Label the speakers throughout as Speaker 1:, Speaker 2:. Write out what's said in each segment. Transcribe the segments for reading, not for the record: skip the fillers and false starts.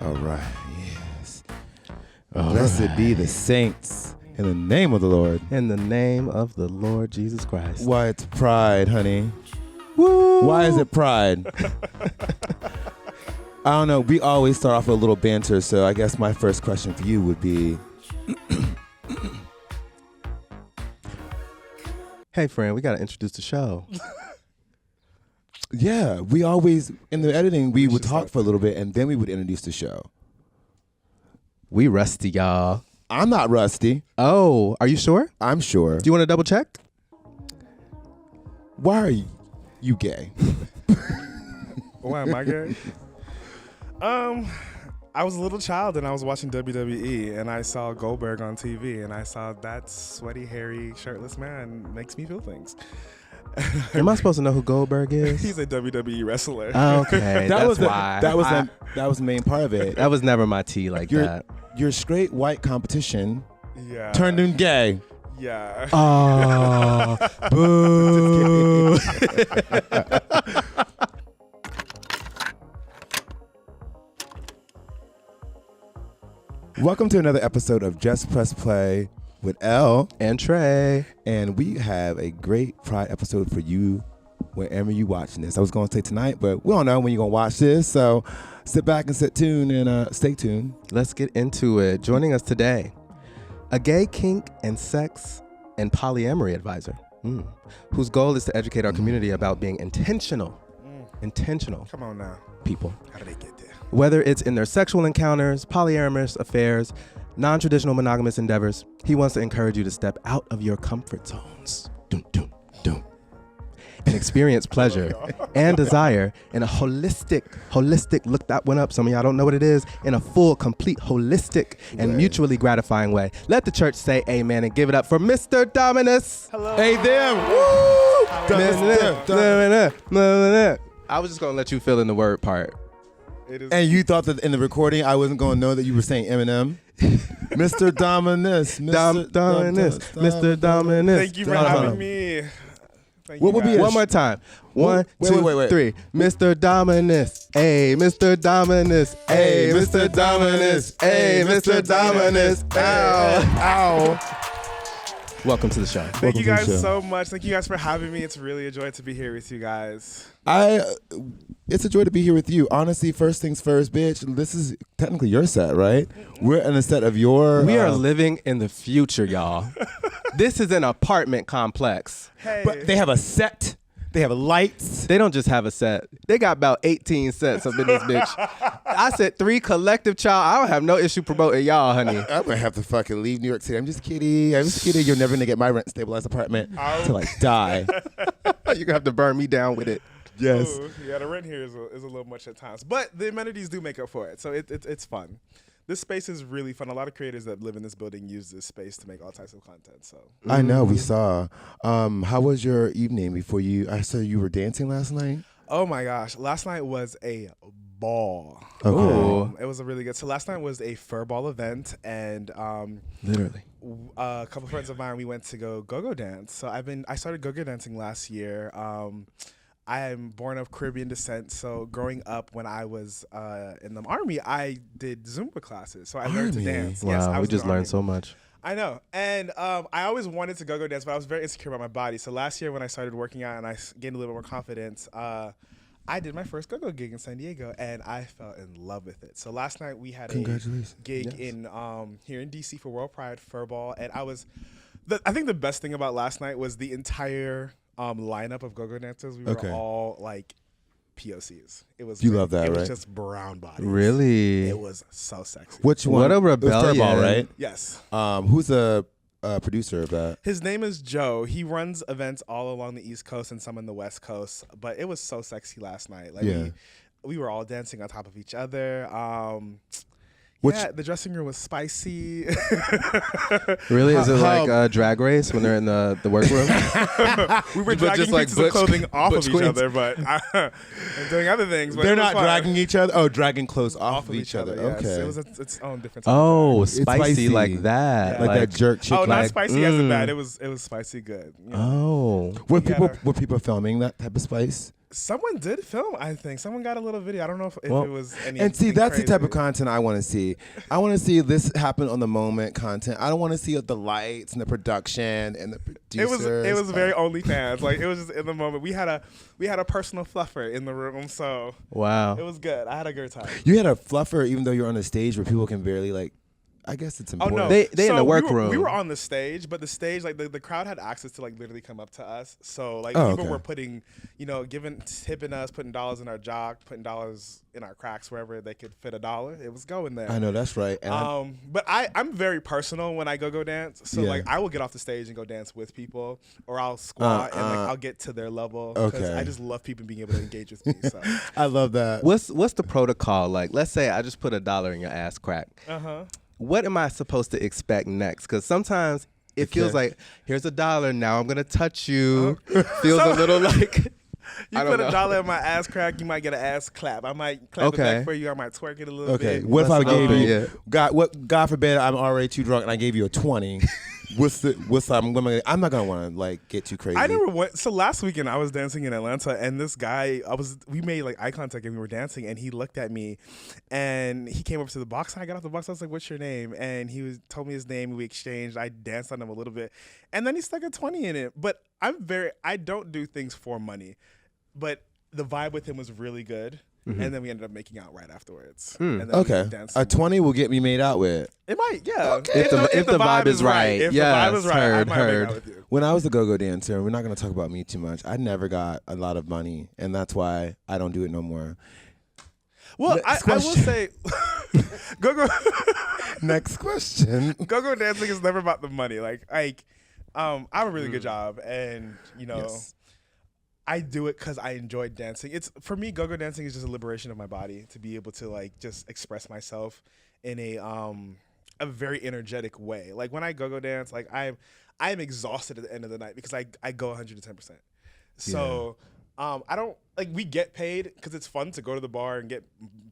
Speaker 1: All right, yes. Blessed be the saints in the name of the Lord.
Speaker 2: In the name of the Lord Jesus Christ.
Speaker 1: Why it's pride, honey.
Speaker 2: Woo!
Speaker 1: Why is it pride? I don't know. We always start off with a little banter, so I guess my first question for you would be...
Speaker 2: Hey, friend, we got to introduce the show.
Speaker 1: Yeah, we always, in the editing, we would talk for a little bit, and then we would introduce the show.
Speaker 2: We rusty, y'all.
Speaker 1: I'm not rusty.
Speaker 2: Oh, are you sure?
Speaker 1: I'm sure.
Speaker 2: Do you want to double check?
Speaker 1: Why are you gay?
Speaker 3: Why am I gay? I was a little child and I was watching WWE and I saw Goldberg on TV and I saw that sweaty, hairy, shirtless man makes me feel things.
Speaker 2: Am I supposed to know who Goldberg is?
Speaker 3: He's a WWE wrestler.
Speaker 2: Okay, that's why.
Speaker 1: That was the main part of it.
Speaker 2: That was never my tea like that.
Speaker 1: Your straight white competition
Speaker 3: Yeah.
Speaker 1: turned him gay.
Speaker 3: Yeah.
Speaker 2: Oh, boo.
Speaker 1: Welcome to another episode of Just Press Play with Elle
Speaker 2: And Trey.
Speaker 1: And we have a great Pride episode for you whenever you watching this. I was going to say tonight, but we don't know when you're going to watch this. So sit back and sit tuned and stay tuned.
Speaker 2: Let's get into it. Joining us today, a gay kink and sex and polyamory advisor whose goal is to educate our community about being intentional
Speaker 3: Come on now.
Speaker 2: people.
Speaker 3: How did they get there?
Speaker 2: Whether it's in their sexual encounters, polyamorous affairs, non-traditional monogamous endeavors, he wants to encourage you to step out of your comfort zones. Dun, dun, dun. And experience pleasure and desire in a holistic, look that one up. Some of y'all don't know what it is. In a full, complete, holistic, and mutually gratifying way. Let the church say amen and give it up for Mr. Dominus.
Speaker 3: Hello.
Speaker 1: Hey, them.
Speaker 2: Woo! I was just going to let you fill in the word part.
Speaker 3: It is.
Speaker 1: And you thought that in the recording I wasn't going to know that you were saying Eminem? Mr. Dominus.
Speaker 2: Dominus. Mr. Dominus.
Speaker 3: Thank you for having me. Thank
Speaker 1: What
Speaker 3: you
Speaker 1: would be
Speaker 3: guys.
Speaker 2: One more time. One,
Speaker 1: Wait,
Speaker 2: two,
Speaker 1: wait.
Speaker 2: three. Mr. Dominus. Hey, Mr. Dominus. Hey, Mr. Dominus. Hey, Mr. Dominus. Ow. Welcome to the show.
Speaker 3: Thank you
Speaker 1: Welcome to the
Speaker 3: guys
Speaker 1: show.
Speaker 3: so much. Thank you guys for having me. It's really a joy to be here with you guys.
Speaker 1: It's a joy to be here with you. Honestly, first things first, bitch. This is technically your set, right? We're in a set of your...
Speaker 2: We are living in the future, y'all. This is an apartment complex.
Speaker 3: Hey.
Speaker 1: But they have a set. They have lights.
Speaker 2: They don't just have a set. They got about 18 sets up in this bitch. I said 3 collective, child. I don't have no issue promoting y'all, honey.
Speaker 1: I'm going to have to fucking leave New York City. I'm just kidding. You're never going to get my rent stabilized apartment until I die.
Speaker 2: You're going to have to burn me down with it.
Speaker 1: Yes.
Speaker 3: Ooh, yeah, the rent here is a little much at times, but the amenities do make up for it. So it's fun. This space is really fun. A lot of creators that live in this building use this space to make all types of content. So
Speaker 1: I know, we saw. How was your evening before you... I saw you were dancing last night?
Speaker 3: oh my gosh, last night was a ball.
Speaker 1: Okay.
Speaker 2: Ooh.
Speaker 3: It was a really good. So last night was a fur ball event, and
Speaker 2: Literally.
Speaker 3: a couple friends of mine, we went to go dance. So I started go-go dancing last year. I am born of Caribbean descent, so growing up when I was in the Army, I did Zumba classes. So I learned to
Speaker 1: Army?
Speaker 3: dance.
Speaker 2: Wow,
Speaker 3: Yes, I
Speaker 2: we
Speaker 3: was in
Speaker 2: just
Speaker 3: the
Speaker 2: learned
Speaker 3: Army.
Speaker 2: so much.
Speaker 3: I know. And I always wanted to go dance, but I was very insecure about my body. So last year when I started working out and I gained a little more confidence, I did my first go-go gig in San Diego, and I fell in love with it. So last night we had a
Speaker 1: Congratulations.
Speaker 3: gig in here in DC for World Pride Furball, and I think the best thing about last night was the entire lineup of go-go dancers. We were all like POCs. It was
Speaker 1: You love that,
Speaker 3: It was
Speaker 1: right?
Speaker 3: just brown bodies.
Speaker 2: Really?
Speaker 3: It was so sexy.
Speaker 1: Which one?
Speaker 2: What a
Speaker 1: It was
Speaker 2: rebellion.
Speaker 1: Furball, right?
Speaker 3: Yes.
Speaker 1: Who's the producer of that?
Speaker 3: His name is Joe. He runs events all along the East Coast and some in the West Coast. But it was so sexy last night. Like
Speaker 1: Yeah.
Speaker 3: we were all dancing on top of each other.
Speaker 1: Which-
Speaker 3: Yeah, the dressing room was spicy.
Speaker 2: Really? Is it
Speaker 1: How-
Speaker 2: like Drag Race when they're in the workroom?
Speaker 3: We were
Speaker 2: But
Speaker 3: dragging
Speaker 2: just like
Speaker 3: pieces of
Speaker 2: Butch-
Speaker 3: clothing off
Speaker 2: Butch
Speaker 3: of
Speaker 2: Queens.
Speaker 3: each other, but and doing other things. But
Speaker 1: They're
Speaker 3: it was
Speaker 1: not
Speaker 3: fun.
Speaker 1: dragging each other? Oh, dragging clothes off
Speaker 3: off
Speaker 1: of each other.
Speaker 3: Yes.
Speaker 1: Okay.
Speaker 3: It was its own different. type of
Speaker 2: Oh,
Speaker 3: drag.
Speaker 2: spicy, like
Speaker 1: spicy.
Speaker 2: that.
Speaker 3: Yeah.
Speaker 1: like that jerk chicken.
Speaker 3: Oh, not
Speaker 2: like,
Speaker 3: spicy as in bad. It was spicy good. You know?
Speaker 2: Oh.
Speaker 1: Were
Speaker 3: You
Speaker 1: people
Speaker 3: gotta-
Speaker 1: were people filming that type of spice?
Speaker 3: Someone did film, I think. Someone got a little video. I don't know if it was any.
Speaker 1: And see, that's
Speaker 3: crazy.
Speaker 1: the type of content I want to see. I want to see this happen on the moment content. I don't want to see the lights and the production and the producers.
Speaker 3: It was very OnlyFans. Like it was just in the moment. We had a personal fluffer in the room, so
Speaker 2: wow,
Speaker 3: it was good. I had a good time.
Speaker 1: You had a fluffer, even though you're on the stage where people can barely like. I guess it's important.
Speaker 3: Oh no,
Speaker 2: they in the workroom.
Speaker 3: We were on the stage, but the stage, like the crowd had access to like literally come up to us. So like people were putting, tipping us, putting dollars in our jock, putting dollars in our cracks wherever they could fit $1. It was going there.
Speaker 1: I know that's right. And
Speaker 3: but I'm very personal when I go dance. So like I will get off the stage and go dance with people, or I'll squat and like I'll get to their level. Okay. I just love people being able to engage with me. So
Speaker 1: I love that.
Speaker 2: What's the protocol like? Let's say I just put $1 in your ass crack. What am I supposed to expect next? Because sometimes it feels like, here's $1, now I'm going to touch you. Feels a little like...
Speaker 3: You put $1 in my ass crack, you might get an ass clap. I might clap it back for you. I might twerk it a little bit.
Speaker 1: Okay, what if I gave you... God forbid I'm already too drunk and I gave you a 20. I'm not gonna want to like get too crazy.
Speaker 3: I never went. So last weekend I was dancing in Atlanta, and this guy, we made like eye contact and we were dancing, and he looked at me, and he came up to the box. And I got off the box. I was like, "What's your name?" And he told me his name. We exchanged. I danced on him a little bit, and then he stuck a 20 in it. But I don't do things for money, but the vibe with him was really good. Mm-hmm. And then we ended up making out right afterwards. And then
Speaker 1: a 20 will get me made out with.
Speaker 3: It might, yeah.
Speaker 2: Okay. If the vibe is right.
Speaker 3: If the vibe is right, I might make out with you.
Speaker 1: When I was a go-go dancer, we're not going to talk about me too much. I never got a lot of money, and that's why I don't do it no more.
Speaker 3: Well, I will say, go-go.
Speaker 1: Next question.
Speaker 3: Go-go dancing is never about the money. I have a really good job, and yes. I do it because I enjoy dancing. For me, go-go dancing is just a liberation of my body to be able to like just express myself in a very energetic way. Like when I go-go dance, like I'm exhausted at the end of the night because I go 110%. So I don't like, we get paid because it's fun to go to the bar and get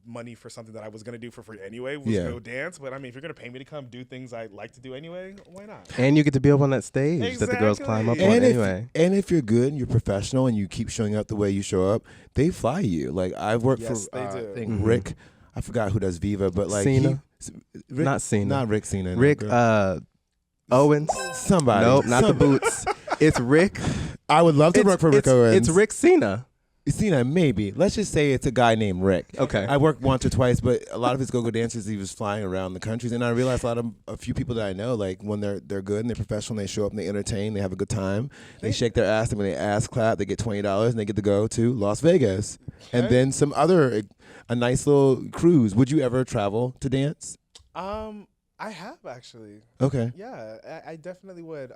Speaker 3: money for something that I was gonna do for free anyway. Go dance, but I mean, if you're gonna pay me to come do things I like to do anyway, why not?
Speaker 2: And you get to be up on that stage that the girls climb up on anyway.
Speaker 1: And if you're good and you're professional and you keep showing up the way you show up, they fly you. Like I've worked for I think Rick. I forgot who does Viva, but like
Speaker 2: Cena.
Speaker 1: Rick,
Speaker 2: not Cena,
Speaker 1: not Rick Cena.
Speaker 2: Rick Owens.
Speaker 1: Somebody.
Speaker 2: Nope, not the boots. It's Rick.
Speaker 1: I would love to work for Rick Owens.
Speaker 2: It's Rick Cena.
Speaker 1: Cena, maybe. Let's just say it's a guy named Rick.
Speaker 2: Okay.
Speaker 1: I worked once or twice, but a lot of his go-go dancers, he was flying around the countries, and I realized a few people that I know, like when they're good and they're professional, and they show up and they entertain, they have a good time, they shake their ass, and when they ass clap, they get $20, and they get to go to Las Vegas, and then a nice little cruise. Would you ever travel to dance?
Speaker 3: I have actually.
Speaker 1: Okay.
Speaker 3: Yeah, I definitely would.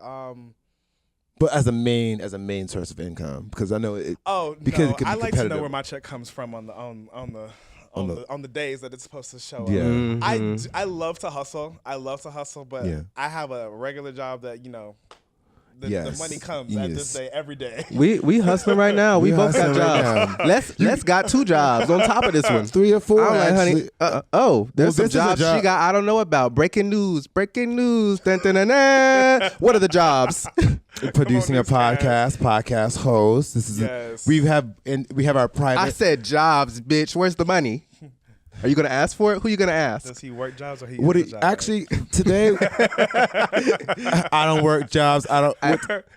Speaker 1: But as a main source of income, because I know it.
Speaker 3: Oh
Speaker 1: because
Speaker 3: no, I like to know where my check comes from on the days that it's supposed to show up.
Speaker 1: Yeah.
Speaker 2: Mm-hmm.
Speaker 3: I love to hustle. But I have a regular job that the money comes at this day every day.
Speaker 2: We hustling right now. We both got jobs. Right let's got 2 jobs on top of this one.
Speaker 1: 3 or 4.
Speaker 2: I'm like, honey. There's some jobs she got I don't know about. Breaking news. Dun, dun, dun, dun. What are the jobs?
Speaker 1: Producing a podcast host. This is we have our private.
Speaker 2: I said jobs, bitch. Where's the money? Are you gonna ask for it? Who you gonna ask?
Speaker 3: Does he work jobs or he?
Speaker 1: Actually, today I don't work jobs. I don't
Speaker 2: work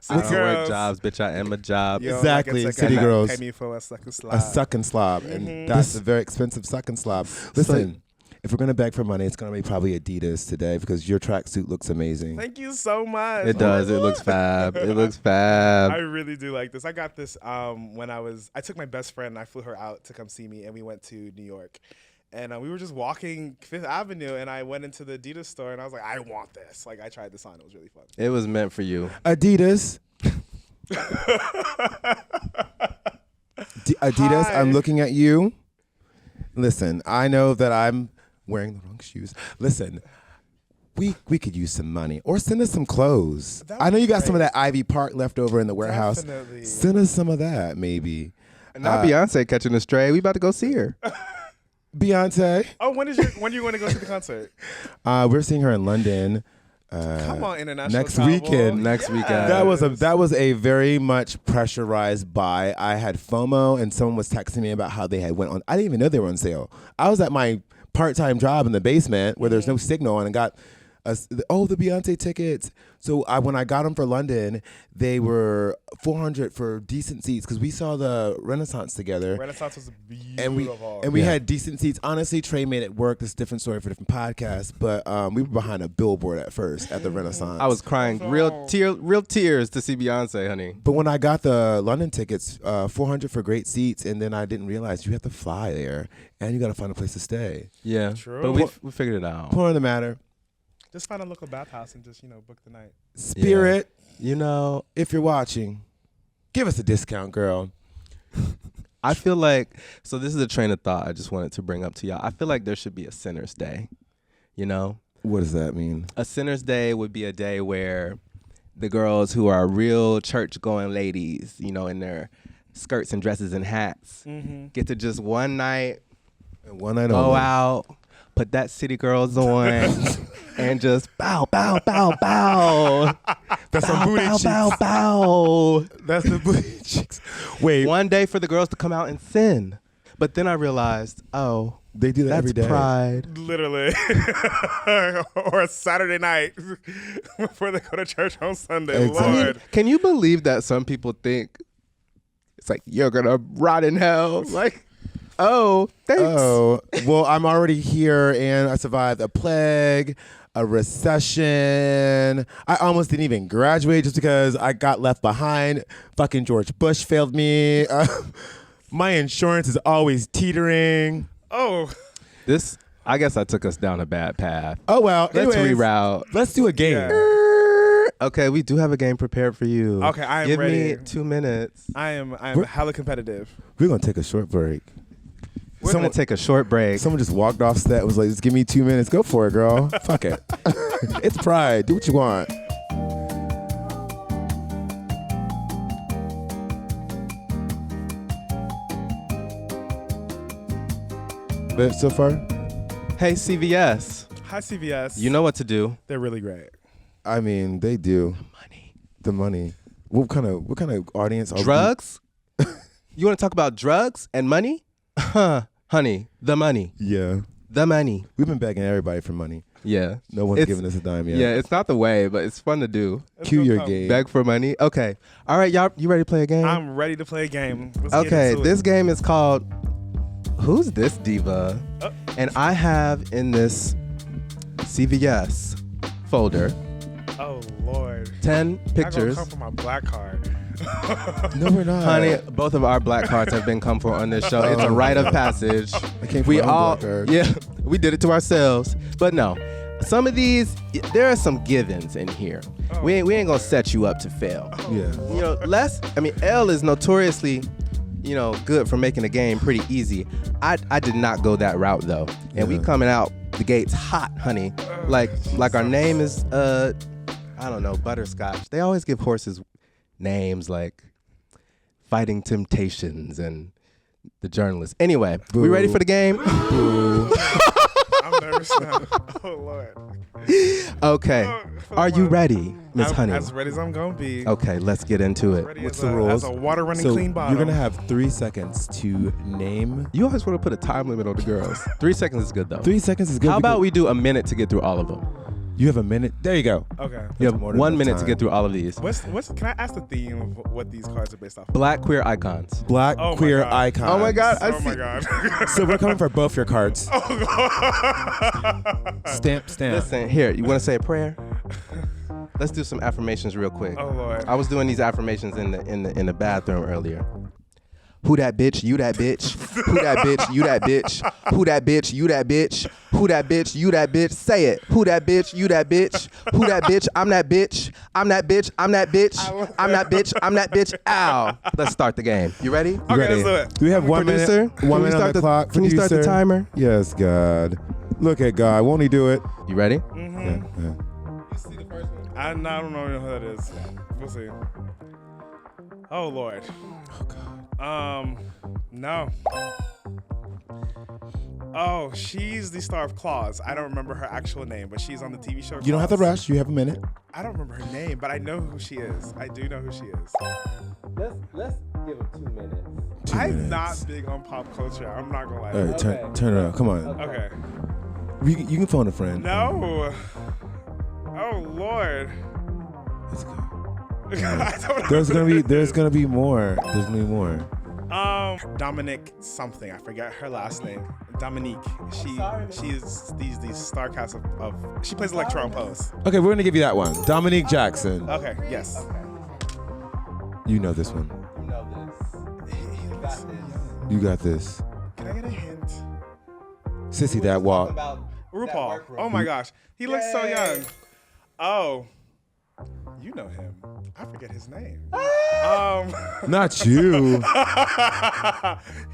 Speaker 2: jobs, bitch. I am a job.
Speaker 1: Exactly, city girls.
Speaker 3: Pay me for a suck and slob.
Speaker 1: A suck and slob, and that's a very expensive suck and slob. Listen. If we're gonna beg for money, it's gonna be probably Adidas today because your tracksuit looks amazing.
Speaker 3: Thank you so much.
Speaker 2: It does. It looks fab. It looks fab.
Speaker 3: I really do like this. I got this when I took my best friend and I flew her out to come see me, and we went to New York. And we were just walking Fifth Avenue, and I went into the Adidas store, and I was like, I want this. Like, I tried this on. It was really fun.
Speaker 2: It was meant for you.
Speaker 1: Adidas. Adidas,
Speaker 3: Hi.
Speaker 1: I'm looking at you. Listen, I know that I'm wearing the wrong shoes. Listen, we could use some money. Or send us some clothes. I know you got some of that Ivy Park left over in the warehouse.
Speaker 3: Definitely.
Speaker 1: Send us some of that, maybe.
Speaker 2: Not Beyonce catching a stray. We about to go see her.
Speaker 1: Beyonce.
Speaker 3: Oh, when do you want to go to the concert?
Speaker 1: We're seeing her in London.
Speaker 3: Come on, international
Speaker 1: next
Speaker 3: travel.
Speaker 1: weekend.
Speaker 2: Next weekend.
Speaker 1: That was a very much pressurized buy. I had FOMO, and someone was texting me about how they had went on. I didn't even know they were on sale. I was at my part-time job in the basement where there's no signal, and got the Beyonce tickets. So when I got them for London, they were $400 for decent seats because we saw the Renaissance together.
Speaker 3: Renaissance was beautiful.
Speaker 1: And we had decent seats. Honestly, Trey made it work. This is a different story for different podcasts, but we were behind a billboard at first at the Renaissance.
Speaker 2: I was crying real tears to see Beyonce, honey.
Speaker 1: But when I got the London tickets, $400 for great seats, and then I didn't realize you have to fly there and you got to find a place to stay.
Speaker 2: Yeah,
Speaker 3: True.
Speaker 2: but we figured it out.
Speaker 1: Point of the matter.
Speaker 3: Just find a local bathhouse and just, book the night.
Speaker 1: Spirit,
Speaker 2: if
Speaker 1: you're watching, give us a discount, girl.
Speaker 2: I feel like, so this is a train of thought I just wanted to bring up to y'all. I feel like there should be a Sinner's Day,
Speaker 1: What does that mean?
Speaker 2: A Sinner's Day would be a day where the girls who are real church-going ladies, in their skirts and dresses and hats, get to just one night go out, put that City Girls on, and just bow, bow, bow, bow.
Speaker 1: That's some booty cheeks.
Speaker 2: Bow, bow.
Speaker 1: That's the booty cheeks. Wait.
Speaker 2: One day for the girls to come out and sin. But then I realized,
Speaker 1: they do that every day.
Speaker 2: That's pride.
Speaker 3: Literally. Or a Saturday night before they go to church on Sunday.
Speaker 1: Exactly.
Speaker 3: Lord.
Speaker 2: Can you believe that some people think it's like, you're going to rot in hell? Like, oh, thanks.
Speaker 1: Oh, well, I'm already here, and I survived a plague, a recession. I almost didn't even graduate just because I got left behind. Fucking George Bush failed me. My insurance is always teetering.
Speaker 3: Oh.
Speaker 2: I guess I took us down a bad path.
Speaker 1: Oh, well.
Speaker 2: Let's
Speaker 1: anyways,
Speaker 2: reroute.
Speaker 1: Let's do a game.
Speaker 3: Yeah.
Speaker 2: Okay, we do have a game prepared for you.
Speaker 3: Okay, I am
Speaker 2: Give
Speaker 3: ready.
Speaker 2: me 2 minutes.
Speaker 3: I am hella competitive.
Speaker 1: We're going to take a short break.
Speaker 2: We're going to take a short break.
Speaker 1: Someone just walked off set and was like, just give me 2 minutes. Go for it, girl. Fuck it. It's pride. Do what you want. But so far?
Speaker 2: Hey, CVS.
Speaker 3: Hi, CVS.
Speaker 2: You know what to do.
Speaker 3: They're really great.
Speaker 1: I mean, they do. The money. What kind of audience are we?
Speaker 2: Drugs? You want to talk about drugs and money? Honey, the money.
Speaker 1: Yeah.
Speaker 2: The money.
Speaker 1: We've been begging everybody for money.
Speaker 2: Yeah.
Speaker 1: No one's giving us a dime yet.
Speaker 2: Yeah, it's not the way, but it's fun to do.
Speaker 1: Cue your game.
Speaker 2: Beg for money. Okay. All right, y'all, you ready to play a game?
Speaker 3: I'm ready to play a game. Let's
Speaker 2: Okay,
Speaker 3: get into
Speaker 2: this
Speaker 3: it.
Speaker 2: game is called Who's This Diva? And I have in this CVS folder
Speaker 3: Oh, Lord.
Speaker 2: 10 pictures.
Speaker 3: I'm going to come for my black card.
Speaker 1: No, we're not.
Speaker 2: Honey, both of our black cards have been come for on this show. It's a rite of passage.
Speaker 1: I came for
Speaker 2: We
Speaker 1: my own
Speaker 2: all,
Speaker 1: black card.
Speaker 2: yeah, we did it to ourselves. But no, some of these, there are some givens in here. We ain't gonna set you up to fail.
Speaker 1: Yeah.
Speaker 2: L is notoriously, good for making a game pretty easy. I did not go that route though, and we coming out the gates hot, honey. Like our name is I don't know, butterscotch. They always give horses names like Fighting Temptations and The Journalist. Anyway, we ready for the game?
Speaker 3: I'm nervous now. Oh, Lord.
Speaker 2: Okay. Are you ready, Miss
Speaker 3: I'm
Speaker 2: Honey?
Speaker 3: as ready as I'm going to be.
Speaker 2: Okay, let's get into it.
Speaker 3: Ready
Speaker 1: What's
Speaker 3: as
Speaker 1: the rules?
Speaker 3: As a water running
Speaker 1: So
Speaker 3: clean bottle.
Speaker 1: you're going to have 3 seconds to name.
Speaker 2: You always want to put a time limit on the girls. 3 seconds is good though.
Speaker 1: 3 seconds is good.
Speaker 2: How about we do a minute to get through all of them?
Speaker 1: You have a minute. There you go.
Speaker 3: Okay.
Speaker 2: You have
Speaker 1: more than
Speaker 2: 1
Speaker 1: enough
Speaker 2: minute to
Speaker 1: time.
Speaker 2: get through all of these.
Speaker 3: Can I ask the theme of what these cards are based off of?
Speaker 2: Black queer icons.
Speaker 1: Black
Speaker 3: Oh my
Speaker 1: queer
Speaker 3: God.
Speaker 1: icons.
Speaker 2: Oh my God.
Speaker 3: Oh, my God.
Speaker 1: So we're coming for both your cards.
Speaker 3: Oh,
Speaker 1: Stamp.
Speaker 2: Listen, here, you want to say a prayer? Let's do some affirmations real quick.
Speaker 3: Oh, Lord.
Speaker 2: I was doing these affirmations in the bathroom earlier. Who that bitch? You that bitch. Who that bitch? You that bitch. Who that bitch? You that bitch. Who that bitch? You that bitch. Say it. Who that bitch? You that bitch. Who that bitch? I'm that bitch. I'm that bitch. I'm that bitch. I'm that bitch. I'm that bitch. Ow. Let's start the game. You ready?
Speaker 3: Okay,
Speaker 1: Ready.
Speaker 3: let's do it.
Speaker 1: Do we have 1 minute?
Speaker 2: Producer,
Speaker 1: 1
Speaker 2: can we
Speaker 1: minute on
Speaker 2: start
Speaker 1: the clock.
Speaker 2: Can you start the
Speaker 1: Producer?
Speaker 2: timer?
Speaker 1: Yes, God. Look at God. Won't he do it?
Speaker 2: You ready?
Speaker 1: Yeah.
Speaker 3: I don't know who that is. We'll see. Oh, Lord.
Speaker 1: Oh, God.
Speaker 3: No. Oh, she's the star of Claws. I don't remember her actual name, but she's on the TV show.
Speaker 1: You don't have to
Speaker 3: Claws.
Speaker 1: rush. You have a minute.
Speaker 3: I don't remember her name, but I know who she is. I do know who she is.
Speaker 2: Let's give him 2 minutes.
Speaker 3: I'm not big on pop culture. I'm not gonna lie.
Speaker 1: All right, turn it up. Come on.
Speaker 3: Okay.
Speaker 1: You can phone a friend.
Speaker 3: No. Oh Lord.
Speaker 1: Let's go.
Speaker 3: I don't know.
Speaker 1: There's gonna be more. There's gonna be more.
Speaker 3: Dominic something. I forget her last name. Dominique. She's these star cast of she plays Electro on Pose.
Speaker 1: Okay, we're gonna give you that one. Dominique Jackson.
Speaker 3: Okay. Yes.
Speaker 1: You know this one.
Speaker 2: You know this.
Speaker 1: You got this.
Speaker 3: Can I get a hint?
Speaker 1: Sissy, that walk.
Speaker 3: RuPaul. Oh my gosh. He looks so young. Oh. You know him. I forget his name.
Speaker 1: Not you.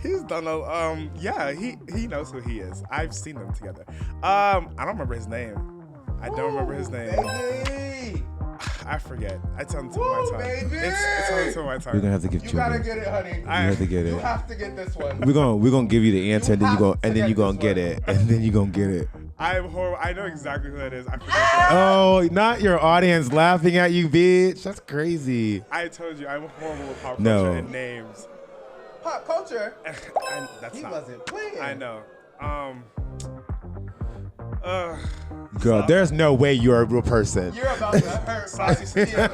Speaker 3: He's done a yeah, he knows who he is. I've seen them together. I don't remember his name. I don't remember his name.
Speaker 2: Baby.
Speaker 3: I forget. It's on the tip of my tongue.
Speaker 2: Baby.
Speaker 3: It's on the tip of my tongue.
Speaker 1: We're gonna have to give
Speaker 2: You
Speaker 1: you.
Speaker 2: gotta get it, honey.
Speaker 1: You have to get it.
Speaker 2: You have to get this one.
Speaker 1: We're gonna give you the answer, and then you
Speaker 2: have to
Speaker 1: gonna
Speaker 2: get
Speaker 1: get
Speaker 2: this
Speaker 1: it, and then you gonna get it.
Speaker 3: I'm horrible. I know exactly who that is. I forgot.
Speaker 1: Oh, not your audience laughing at you, bitch. That's crazy.
Speaker 3: I told you I'm horrible with pop culture
Speaker 1: No.
Speaker 3: and names.
Speaker 2: Pop culture.
Speaker 3: That's
Speaker 2: He
Speaker 3: not.
Speaker 2: wasn't playing.
Speaker 3: I know.
Speaker 1: Girl, there's no way you're a real person.
Speaker 2: You're about to hurt my
Speaker 3: Saucy City.
Speaker 2: feelings.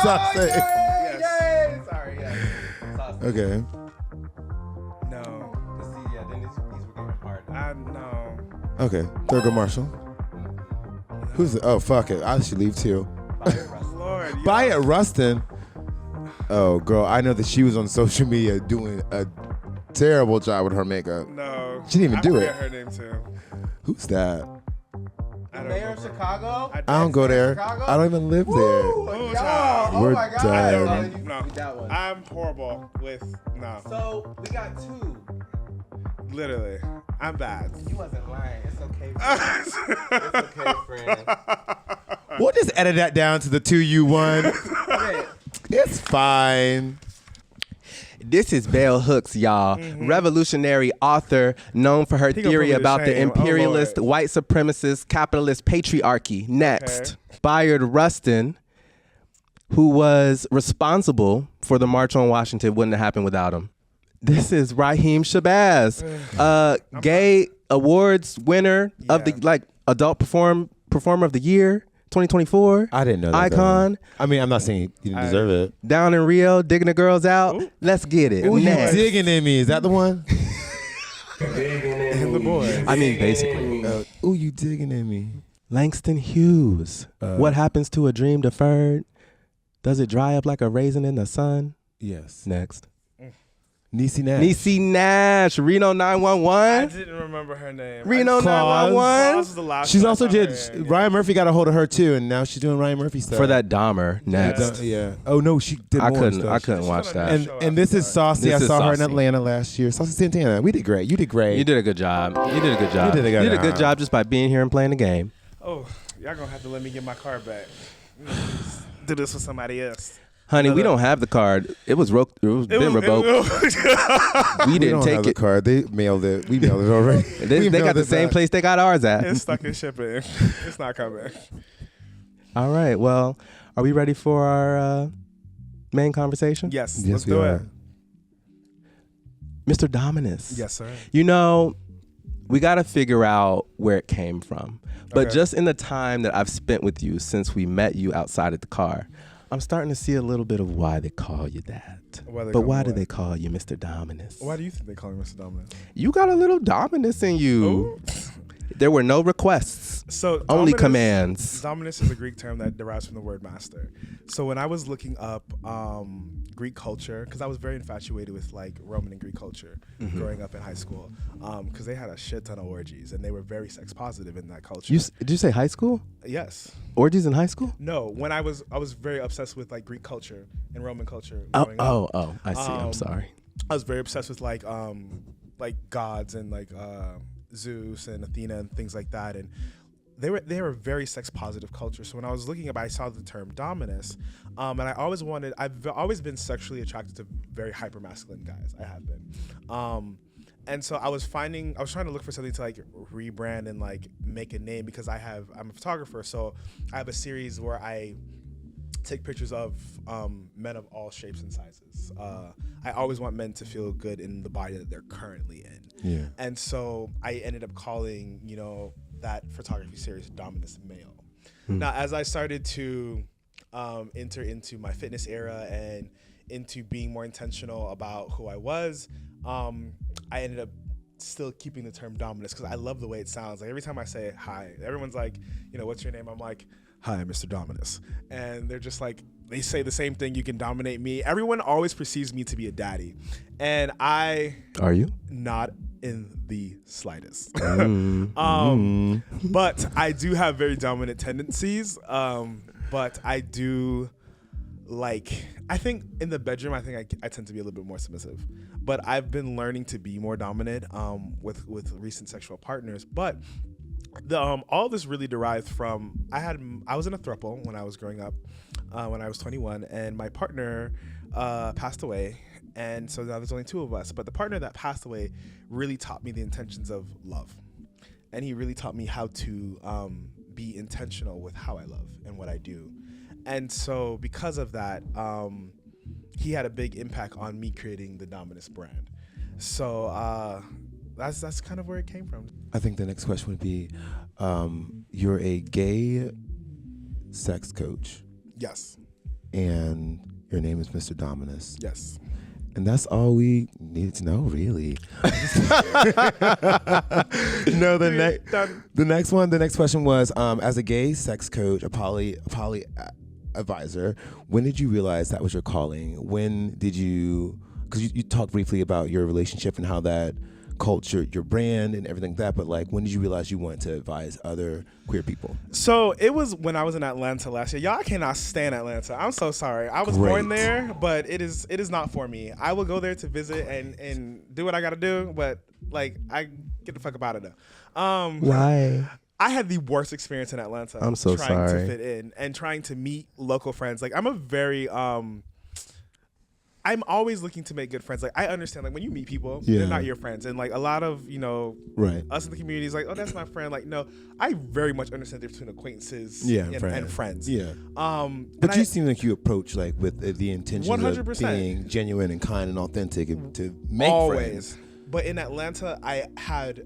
Speaker 1: Saucy.
Speaker 2: Yay!
Speaker 3: Yes.
Speaker 2: Yay! Sorry, yeah. Saucy.
Speaker 1: Okay.
Speaker 3: No.
Speaker 2: See, yeah, then these were getting hard.
Speaker 3: I know.
Speaker 1: Okay. Thurgood Marshall. Who's the? Oh, fuck it. I should leave too.
Speaker 3: Lord. yo.
Speaker 1: Buy it, Rustin. Oh, girl, I know that she was on social media doing a terrible job with her makeup.
Speaker 3: No.
Speaker 1: She didn't even do
Speaker 3: I
Speaker 1: it.
Speaker 3: forget her name too.
Speaker 1: Who's that?
Speaker 3: I don't
Speaker 2: Mayor of
Speaker 3: remember.
Speaker 2: Chicago?
Speaker 1: I don't go there.
Speaker 2: Chicago?
Speaker 1: I don't even live there.
Speaker 2: Woo!
Speaker 3: Ooh,
Speaker 2: Yo,
Speaker 3: child.
Speaker 2: oh
Speaker 1: We're
Speaker 2: my God.
Speaker 1: done.
Speaker 3: I don't
Speaker 2: Oh,
Speaker 3: remember.
Speaker 2: you
Speaker 3: No.
Speaker 2: need that one.
Speaker 3: I'm horrible with no.
Speaker 2: So, we got 2.
Speaker 3: Literally. I'm bad.
Speaker 2: You wasn't lying. It's okay, friend. It's okay, friend.
Speaker 1: We'll just edit that down to the 2U1.
Speaker 2: Okay.
Speaker 1: It's fine.
Speaker 2: This is Bell Hooks, y'all. Revolutionary author known for her
Speaker 3: He gonna
Speaker 2: theory
Speaker 3: put me to
Speaker 2: about the
Speaker 3: shame. Oh,
Speaker 2: imperialist,
Speaker 3: Lord.
Speaker 2: white supremacist, capitalist patriarchy. Next, fired Rustin, who was responsible for the March on Washington. Wouldn't have happened without him. This is Raheem Shabazz, gay awards winner of the adult performer of the year. 2024.
Speaker 1: I didn't know that.
Speaker 2: Icon.
Speaker 1: I mean, I'm not saying you didn't deserve it.
Speaker 2: Down in Rio, digging the girls out.
Speaker 3: Ooh.
Speaker 2: Let's get it.
Speaker 1: Ooh, you
Speaker 2: Next.
Speaker 1: digging in me. Is that the one?
Speaker 3: And the boy.
Speaker 2: I mean, basically.
Speaker 1: Ooh, you digging in me.
Speaker 2: Langston Hughes. What happens to a dream deferred? Does it dry up like a raisin in the sun?
Speaker 1: Yes.
Speaker 2: Next.
Speaker 1: Niecy Nash.
Speaker 2: Niecy Nash, Reno
Speaker 3: I
Speaker 2: 911.
Speaker 3: didn't remember her name.
Speaker 2: Reno
Speaker 1: Claus.
Speaker 2: 911.
Speaker 3: Was the last
Speaker 1: She's
Speaker 3: time I
Speaker 1: also
Speaker 3: saw
Speaker 1: did.
Speaker 3: her. Yeah.
Speaker 1: Ryan Murphy got a hold of her too, and now she's doing Ryan Murphy stuff.
Speaker 2: For that Dahmer. Next.
Speaker 1: Yeah. Oh no, she did
Speaker 2: I
Speaker 1: more
Speaker 2: couldn't
Speaker 1: stuff.
Speaker 2: watch
Speaker 3: She's
Speaker 2: that.
Speaker 3: gonna
Speaker 1: And
Speaker 3: show
Speaker 1: and this
Speaker 3: after
Speaker 1: is
Speaker 3: that.
Speaker 1: Saucy.
Speaker 2: This
Speaker 1: I
Speaker 2: is
Speaker 1: saw her in
Speaker 2: Saucy.
Speaker 1: Atlanta last year. Saucy Santana. We did great. You did great.
Speaker 2: You did a good job. You did a good job.
Speaker 1: You did a good job.
Speaker 2: job just by being here and playing the game.
Speaker 3: Oh, y'all gonna have to let me get my card back. Do this with somebody else.
Speaker 2: Honey, we don't have the card. It was been revoked. We
Speaker 1: We
Speaker 2: didn't
Speaker 1: don't
Speaker 2: take
Speaker 1: have the
Speaker 2: it.
Speaker 1: card. They mailed it. We mailed it already.
Speaker 2: They
Speaker 1: We
Speaker 2: got
Speaker 1: mailed
Speaker 2: the
Speaker 1: it
Speaker 2: same
Speaker 1: back.
Speaker 2: place they got ours at.
Speaker 3: It's stuck in shipping. It's not coming.
Speaker 2: All right. Well, are we ready for our main conversation?
Speaker 3: Yes,
Speaker 1: Yes,
Speaker 3: let's
Speaker 1: we
Speaker 3: do
Speaker 1: are.
Speaker 3: it.
Speaker 2: Mr. Dominus.
Speaker 3: Yes, sir.
Speaker 2: You know, we got to figure out where it came from. But
Speaker 3: Okay.
Speaker 2: just in the time that I've spent with you since we met you outside of the car, I'm starting to see a little bit of why they call you that. But why do they call you Mr. Dominus?
Speaker 3: Why do you think they call me Mr. Dominus?
Speaker 2: You got a little Dominus in you.
Speaker 3: Ooh.
Speaker 2: There were no requests,
Speaker 3: So
Speaker 2: only
Speaker 3: Dominus-
Speaker 2: commands.
Speaker 3: Dominus is a Greek term that derives from the word master. So when I was looking up Greek culture, because I was very infatuated with like Roman and Greek culture growing up in high school, because they had a shit ton of orgies and they were very sex positive in that culture.
Speaker 2: Did you say high school?
Speaker 3: Yes.
Speaker 2: Orgies in high school?
Speaker 3: No. When I was very obsessed with like Greek culture and Roman culture.
Speaker 2: Oh,
Speaker 3: growing up.
Speaker 2: I see. I'm sorry.
Speaker 3: I was very obsessed with like gods and like Zeus and Athena and things like that, and they were very sex positive culture. So when I was looking up, I saw the term Dominus, and I've always been sexually attracted to very hyper masculine guys. I have been, And so I was trying to look for something to like rebrand and like make a name, because I'm a photographer. So I have a series where I take pictures of men of all shapes and sizes. I always want men to feel good in the body that they're currently in.
Speaker 1: Yeah.
Speaker 3: And so I ended up calling, that photography series Dominus Male. Now, as I started to enter into my fitness era and into being more intentional about who I was, I ended up still keeping the term Dominus, because I love the way it sounds. Like every time I say hi, everyone's like, what's your name? I'm like, hi, I'm Mr. Dominus. And they're just like, they say the same thing, you can dominate me. Everyone always perceives me to be a daddy. And
Speaker 2: Are you?
Speaker 3: Not in the slightest.
Speaker 2: Mm.
Speaker 3: But I do have very dominant tendencies. But I do I think in the bedroom, I tend to be a little bit more submissive. But I've been learning to be more dominant with recent sexual partners. But all this really derived from I was in a throuple when I was growing up, when I was 21, and my partner passed away, and so now there's only two of us. But the partner that passed away really taught me the intentions of love, and he really taught me how to be intentional with how I love and what I do. And so because of that, he had a big impact on me creating the Dominus brand. So that's kind of where it came from.
Speaker 1: I think the next question would be, you're a gay sex coach.
Speaker 3: Yes.
Speaker 1: And your name is Mr. Dominus.
Speaker 3: Yes.
Speaker 1: And that's all we need to know, really. No, the next question was, as a gay sex coach, a poly advisor, when did you realize that was your calling? When did you, because you talked briefly about your relationship and how that culture, your brand and everything like that, but like, when did you realize you wanted to advise other queer people?
Speaker 3: So it was when I was in Atlanta last year. Y'all, I cannot stand Atlanta. I'm so sorry. I was born there, but it is not for me. I will go there to visit and do what I gotta do, but like, I get the fuck up out of there.
Speaker 2: Why?
Speaker 3: I had the worst experience in Atlanta.
Speaker 2: I'm so
Speaker 3: trying
Speaker 2: sorry.
Speaker 3: to fit in and trying to meet local friends. Like, I'm a very I'm always looking to make good friends. Like, I understand, like, when you meet people, they're not your friends. And, like, a lot of, us in the community is like, oh, that's my friend. Like, no, I very much understand the difference between acquaintances and friends.
Speaker 1: Yeah. But you seem like you approach, like, with the intention 100%. Of being genuine and kind and authentic and to make friends.
Speaker 3: But in Atlanta, I had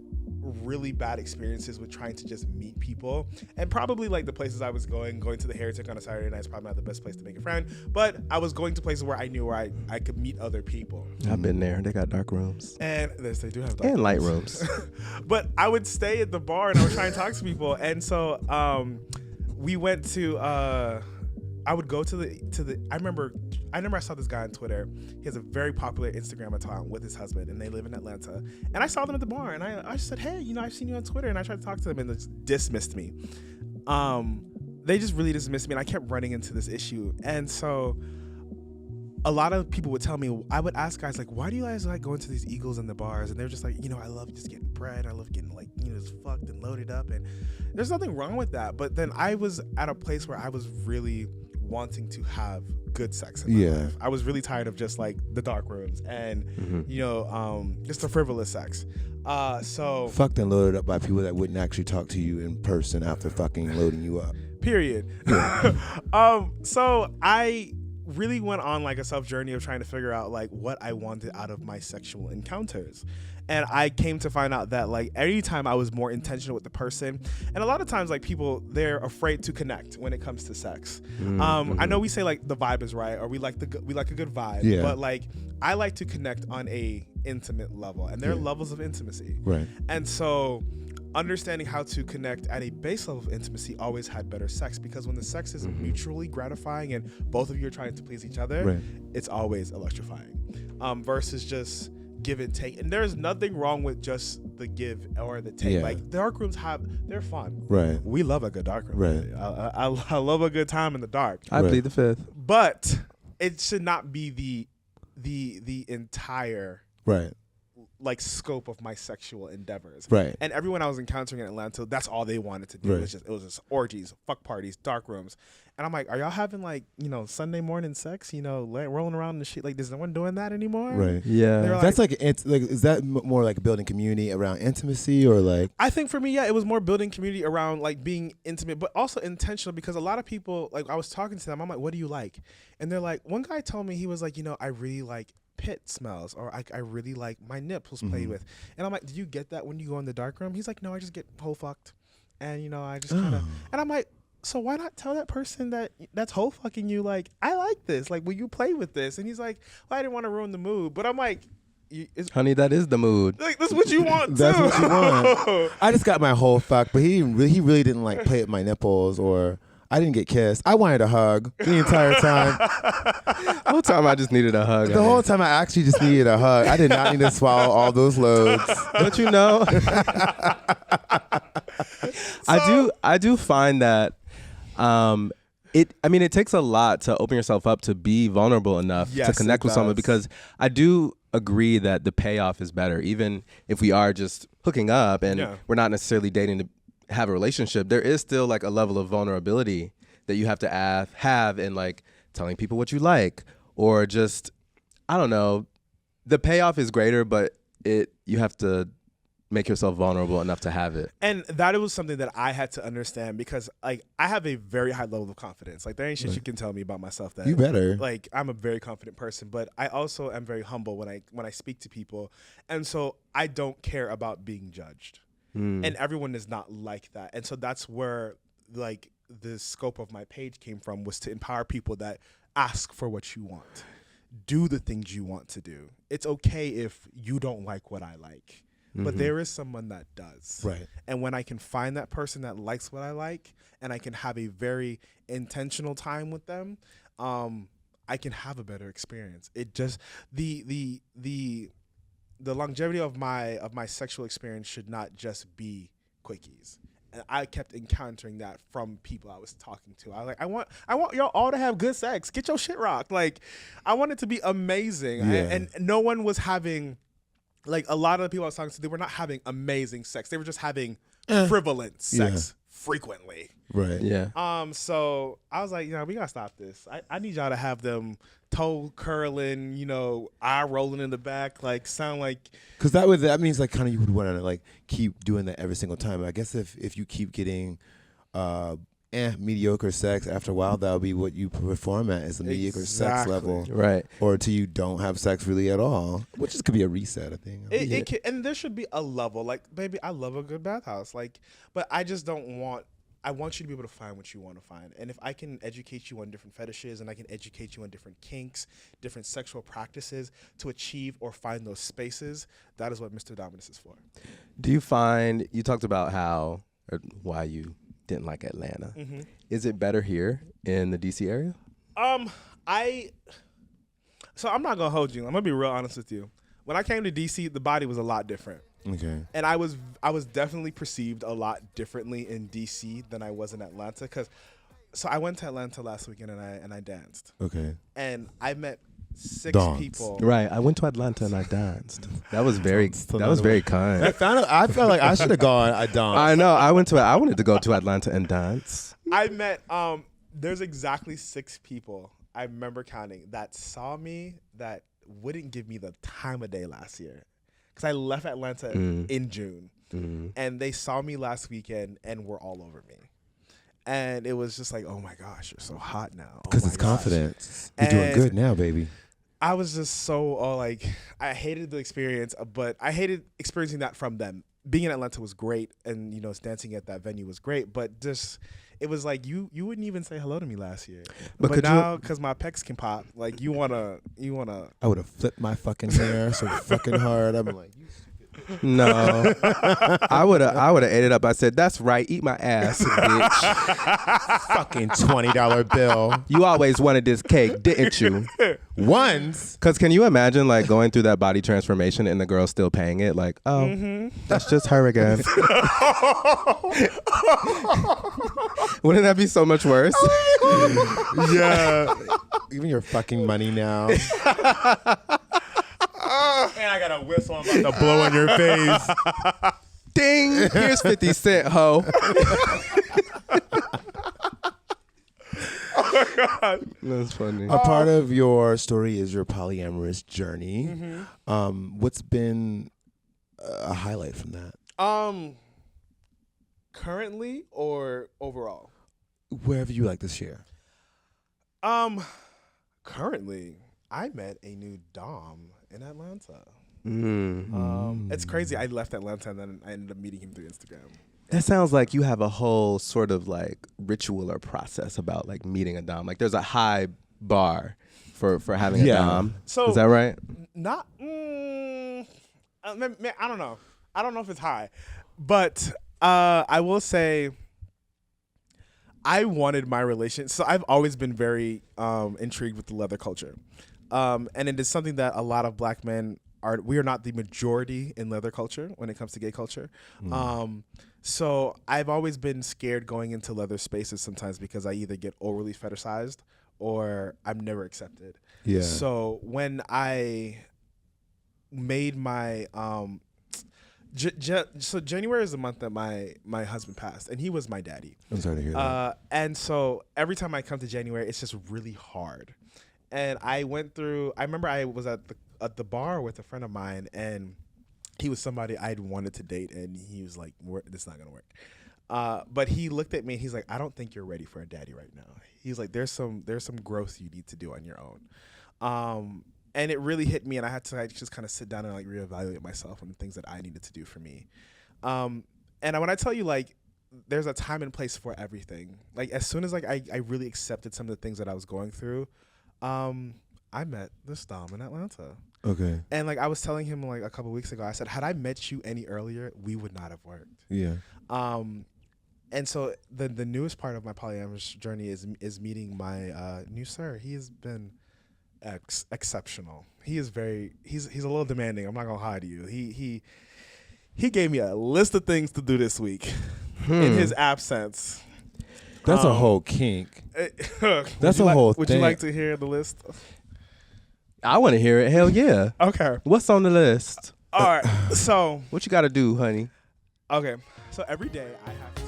Speaker 3: really bad experiences with trying to just meet people, and probably like the places I was going to the Heretic on a Saturday night is probably not the best place to make a friend, but I was going to places where I knew where I could meet other people.
Speaker 2: I've been there. They got dark rooms.
Speaker 3: And yes, they do have dark
Speaker 2: and
Speaker 3: rooms.
Speaker 2: Light rooms.
Speaker 3: But I would stay at the bar and I would try and talk to people, and so we went to I would go to the I remember I saw this guy on Twitter. He has a very popular Instagram account with his husband, and they live in Atlanta. And I saw them at the bar, and I said, hey, I've seen you on Twitter, and I tried to talk to them, and they just dismissed me. They just really dismissed me, and I kept running into this issue. And so a lot of people would tell me, I would ask guys, like, why do you guys like going to these Eagles and the bars? And they're just like, I love just getting bread. I love getting like, just fucked and loaded up. And there's nothing wrong with that. But then I was at a place where I was really wanting to have good sex in my life. I was really tired of just like the dark rooms and just the frivolous sex. So
Speaker 1: fucked and loaded up by people that wouldn't actually talk to you in person after fucking loading you up.
Speaker 3: Period. So I really went on like a self journey of trying to figure out like what I wanted out of my sexual encounters. And I came to find out that like every time I was more intentional with the person, and a lot of times like people, they're afraid to connect when it comes to sex. I know we say like the vibe is right, or we like a good vibe, but like I like to connect on a intimate level, and there are levels of intimacy.
Speaker 1: Right.
Speaker 3: And so understanding how to connect at a base level of intimacy always had better sex, because when the sex is mutually gratifying and both of you are trying to please each other, it's always electrifying, versus just give and take. And there's nothing wrong with just the give or the take. Like dark rooms they're fun.
Speaker 1: Right.
Speaker 3: We love a good dark room.
Speaker 1: Right.
Speaker 3: I love a good time in the dark.
Speaker 2: I plead the fifth.
Speaker 3: But it should not be the entire like scope of my sexual endeavors.
Speaker 1: Right.
Speaker 3: And everyone I was encountering in Atlanta, that's all they wanted to do.
Speaker 1: Right.
Speaker 3: It was just orgies, fuck parties, dark rooms. And I'm like, are y'all having like, Sunday morning sex, rolling around and shit? Like, is no one doing that anymore?
Speaker 1: Right.
Speaker 2: Yeah.
Speaker 3: They're
Speaker 1: That's like is that more like building community around intimacy or like?
Speaker 3: I think for me, yeah, it was more building community around like being intimate, but also intentional, because a lot of people, like I was talking to them, I'm like, what do you like? And they're like, one guy told me, he was like, I really like pit smells, or I really like my nipples played with. And I'm like, do you get that when you go in the dark room? He's like, no, I just get whole fucked. And I just kind of, and I'm like, so why not tell that person that's whole fucking you, like, I like this, like, will you play with this? And he's like, well, I didn't want to ruin the mood. But I'm like,
Speaker 2: honey, that is the mood.
Speaker 3: like, that's what you want.
Speaker 1: That's
Speaker 3: too.
Speaker 1: what you want. I just got my whole fuck, but he really didn't like play with my nipples, or I didn't get kissed. I wanted a hug the entire time.
Speaker 2: The whole time I just needed a hug.
Speaker 1: The whole time I actually just needed a hug. I did not need to swallow all those loads.
Speaker 2: Don't you know? I do find that it takes a lot to open yourself up to be vulnerable enough to connect with someone, because I do agree that the payoff is better. Even if we are just hooking up and we're not necessarily dating to have a relationship, there is still like a level of vulnerability that you have to have in like telling people what you like, or just, I don't know, the payoff is greater, but you have to make yourself vulnerable enough to have it.
Speaker 3: And that was something that I had to understand, because like I have a very high level of confidence. Like there ain't shit you can tell me about myself that
Speaker 1: You better.
Speaker 3: Like I'm a very confident person, but I also am very humble when I speak to people. And so I don't care about being judged. And everyone is not like that. And so that's where like the scope of my page came from, was to empower people that ask for what you want. Do the things you want to do. It's okay if you don't like what I like. But there is someone that does.
Speaker 1: Right.
Speaker 3: And when I can find that person that likes what I like, and I can have a very intentional time with them, I can have a better experience. It just the longevity of my sexual experience should not just be quickies. And I kept encountering that from people I was talking to. I was like, I want y'all all to have good sex. Get your shit rocked. Like, I want it to be amazing.
Speaker 1: Yeah.
Speaker 3: And no one was having. Like, a lot of the people I was talking to, they were not having amazing sex. They were just having frivolent sex frequently.
Speaker 1: Right.
Speaker 2: Yeah.
Speaker 3: So I was like, we gotta stop this. I need y'all to have them toe curling, eye rolling in the back, like sound like.
Speaker 1: Because that means like kind of you would want to like keep doing that every single time. I guess if you keep getting mediocre sex, after a while that'll be what you perform at, is a mediocre sex level,
Speaker 2: right?
Speaker 1: Or until you don't have sex really at all, which just could be a reset, I think.
Speaker 3: It can, and there should be a level. Like, baby, I love a good bathhouse, like, but I just don't want. I want you to be able to find what you want to find, and if I can educate you on different fetishes, and I can educate you on different kinks, different sexual practices to achieve or find those spaces, that is what Mr. Dominus is for.
Speaker 2: Do you find, you talked about why you didn't like Atlanta. Is it better here in the DC area?
Speaker 3: So I'm not gonna hold you. I'm gonna be real honest with you. When I came to DC, the body was a lot different.
Speaker 1: Okay.
Speaker 3: And I was definitely perceived a lot differently in DC than I was in Atlanta. So I went to Atlanta last weekend and I danced.
Speaker 1: Okay.
Speaker 3: And I met 6 people.
Speaker 2: Right. I went to Atlanta and I danced. That was very kind.
Speaker 1: I felt like I should have gone. I danced.
Speaker 2: I know. I wanted to go to Atlanta and dance.
Speaker 3: I met there's exactly 6 people I remember counting that saw me that wouldn't give me the time of day last year. Because I left Atlanta in June. And they saw me last weekend and were all over me. And it was just like, oh my gosh, you're so hot now.
Speaker 1: Because it's confidence. You're doing good now, baby.
Speaker 3: I was just so I hated the experience, but I hated experiencing that from them. Being in Atlanta was great, and dancing at that venue was great, but just it was like you wouldn't even say hello to me last year. But now, because my pecs can pop, like you wanna.
Speaker 1: I would have flipped my fucking hair so fucking hard. I'm like, you.
Speaker 2: No, I would have ate it up. I said, "That's right, eat my ass, bitch."
Speaker 1: Fucking $20 bill.
Speaker 2: You always wanted this cake, didn't you?
Speaker 1: Once.
Speaker 2: Because can you imagine like going through that body transformation and the girl still paying it? Like, that's just her again. Wouldn't that be so much worse?
Speaker 1: Yeah. Give me your fucking money now.
Speaker 3: And I got a whistle I'm about to blow in your face.
Speaker 2: Ding! Here's 50 Cent, ho.
Speaker 3: Oh my God.
Speaker 2: That's funny.
Speaker 1: A part of your story is your polyamorous journey. What's been a highlight from that?
Speaker 3: Currently or overall?
Speaker 1: Wherever you like to share.
Speaker 3: Currently, I met a new Dom in Atlanta. It's
Speaker 2: Mm.
Speaker 3: crazy. I left Atlanta and then I ended up meeting him through Instagram.
Speaker 2: That sounds like you have a whole sort of like ritual or process about like meeting a dom. Like there's a high bar for having a dom.
Speaker 3: So
Speaker 2: is that right?
Speaker 3: Not. I don't know. I don't know if it's high, but I will say I wanted my relation. So I've always been very intrigued with the leather culture, and it is something that a lot of black men are. We are not the majority in leather culture when it comes to gay culture. So I've always been scared going into leather spaces sometimes because I either get overly fetishized or I'm never accepted.
Speaker 1: Yeah.
Speaker 3: So when I made my so January is the month that my husband passed, and he was my daddy.
Speaker 1: I'm sorry to hear that.
Speaker 3: And so every time I come to January, it's just really hard. And I remember I was at the bar with a friend of mine, and he was somebody I'd wanted to date, and he was like, "This is not gonna work." But he looked at me and he's like, "I don't think you're ready for a daddy right now." He's like, "There's some growth you need to do on your own." And it really hit me, and I had to just kind of sit down and like reevaluate myself and the things that I needed to do for me. And when I tell you, like, there's a time and place for everything. Like, as soon as like I really accepted some of the things that I was going through, I met this Dom in Atlanta.
Speaker 1: Okay.
Speaker 3: And like I was telling him like a couple weeks ago, I said, had I met you any earlier, we would not have worked.
Speaker 1: Yeah.
Speaker 3: And so the newest part of my polyamorous journey is meeting my new sir. He has been exceptional. He is he's a little demanding. I'm not gonna lie to you. He gave me a list of things to do this week in his absence.
Speaker 1: That's a whole kink. That's a whole thing.
Speaker 3: Would you like to hear the list?
Speaker 2: I want to hear it. Hell yeah.
Speaker 3: Okay.
Speaker 2: What's on the list?
Speaker 3: All right. So
Speaker 2: what you got to do, honey?
Speaker 3: Okay. So every day I have to